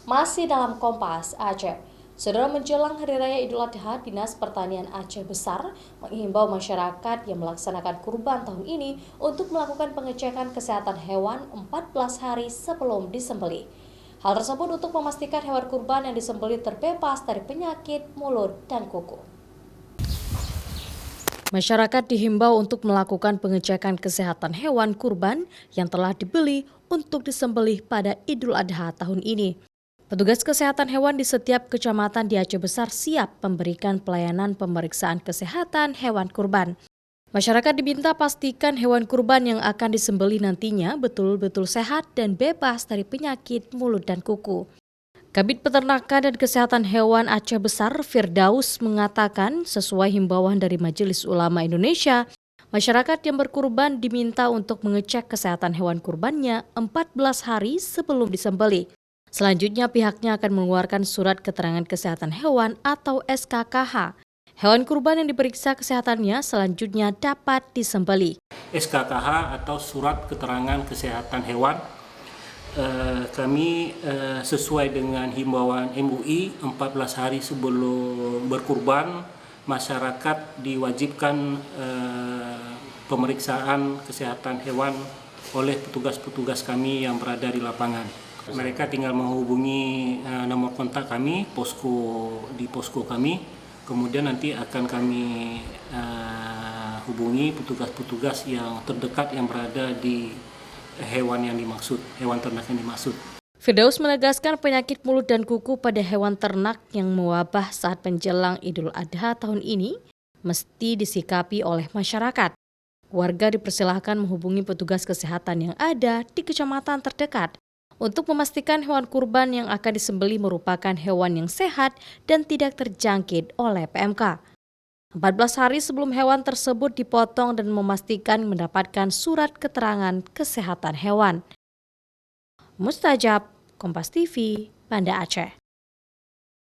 Masih dalam Kompas Aceh. Saudara, menjelang Hari Raya Idul Adha, Dinas Pertanian Aceh Besar menghimbau masyarakat yang melaksanakan kurban tahun ini untuk melakukan pengecekan kesehatan hewan 14 hari sebelum disembelih. Hal tersebut untuk memastikan hewan kurban yang disembelih terbebas dari penyakit mulut dan kuku. Masyarakat dihimbau untuk melakukan pengecekan kesehatan hewan kurban yang telah dibeli untuk disembelih pada Idul Adha tahun ini. Petugas kesehatan hewan di setiap kecamatan di Aceh Besar siap memberikan pelayanan pemeriksaan kesehatan hewan kurban. Masyarakat diminta pastikan hewan kurban yang akan disembelih nantinya betul-betul sehat dan bebas dari penyakit mulut dan kuku. Kabid Peternakan dan Kesehatan Hewan Aceh Besar Firdaus mengatakan sesuai himbauan dari Majelis Ulama Indonesia, masyarakat yang berkurban diminta untuk mengecek kesehatan hewan kurbannya 14 hari sebelum disembelih. Selanjutnya pihaknya akan mengeluarkan surat keterangan kesehatan hewan atau SKKH. Hewan kurban yang diperiksa kesehatannya selanjutnya dapat disembelih. SKKH atau surat keterangan kesehatan hewan, kami sesuai dengan himbauan MUI 14 hari sebelum berkurban masyarakat diwajibkan pemeriksaan kesehatan hewan oleh petugas-petugas kami yang berada di lapangan. Mereka tinggal menghubungi nomor kontak kami, di posko kami, kemudian nanti akan kami hubungi petugas-petugas yang terdekat yang berada di hewan yang dimaksud, hewan ternak yang dimaksud. Firdaus menegaskan penyakit mulut dan kuku pada hewan ternak yang mewabah saat menjelang Idul Adha tahun ini mesti disikapi oleh masyarakat. Warga dipersilahkan menghubungi petugas kesehatan yang ada di kecamatan terdekat untuk memastikan hewan kurban yang akan disembelih merupakan hewan yang sehat dan tidak terjangkit oleh PMK. 14 hari sebelum hewan tersebut dipotong dan memastikan mendapatkan surat keterangan kesehatan hewan. Mustajab, Kompas TV, Banda Aceh.